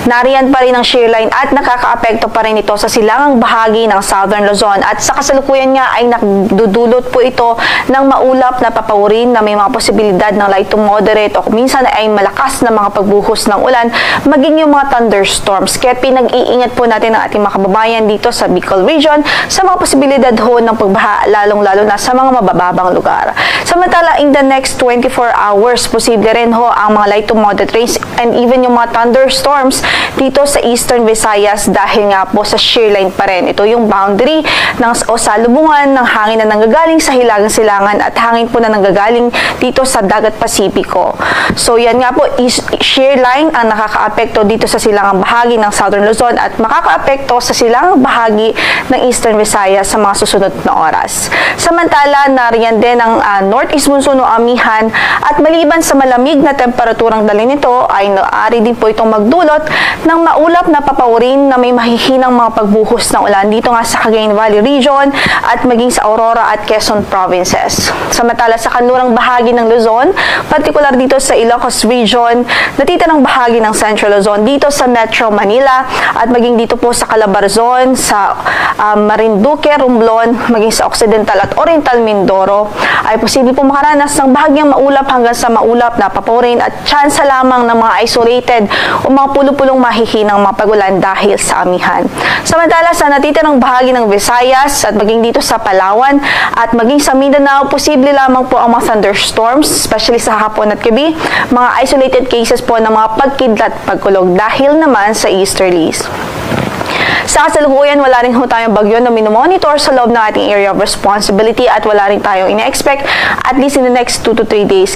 Nariyan pa rin ang shear line at nakakaapekto pa rin ito sa silangang bahagi ng Southern Luzon at sa kasalukuyan nga ay nagdudulot po ito ng maulap na papawirin na may mga posibilidad ng light to moderate o minsan ay malakas na mga pagbuhos ng ulan, maging yung mga thunderstorms. Kaya pinag-iingat po natin ang ating mga kababayan dito sa Bicol region sa mga posibilidad ho ng pagbaha, lalong-lalo na sa mga mabababang lugar. Samantala, in the next 24 hours, posible rin ho ang mga light to moderate rains and even yung mga thunderstorms dito sa Eastern Visayas dahil nga po sa shear line pa rin. Ito yung boundary o salubungan ng hangin na nanggagaling sa hilagang silangan at hangin po na nanggagaling dito sa Dagat Pasipiko. So yan nga po, shear line ang nakakaapekto dito sa silangang bahagi ng Southern Luzon at makakaapekto sa silangang bahagi ng Eastern Visayas sa mga susunod na oras. Samantala, nariyan din ang northeast monsoon o amihan at maliban sa malamig na temperaturang dala nito ay naari din po itong magdulot ng maulap na papawirin na may mahihinang mga pagbuhos ng ulan dito nga sa Cagayan Valley region at maging sa Aurora at Quezon provinces. Samantala sa kanlurang bahagi ng Luzon, partikular dito sa Ilocos region, natitirang bahagi ng Central Luzon dito sa Metro Manila at maging dito po sa Calabarzon, sa Marinduque, Romblon, maging sa Occidental at Oriental Mindoro ay posible po makaranas ng bahagyang maulap hanggang sa maulap na papawirin at tsansa lamang ng mga isolated o mga pulo-pulong mahihinang mga pagulan dahil sa amihan. Samantala sa natitirang bahagi ng Visayas at maging dito sa Palawan at maging sa Mindanao, posible lamang po ang mga thunderstorms, especially sa hapon at gabi, mga isolated cases po ng mga pagkidlat, pagkulog dahil naman sa easterlies. Sa kasalukuyan, wala rin ho tayong bagyo na minomonitor sa loob ng ating area of responsibility at wala rin tayong ina-expect at least in the next 2 to 3 days.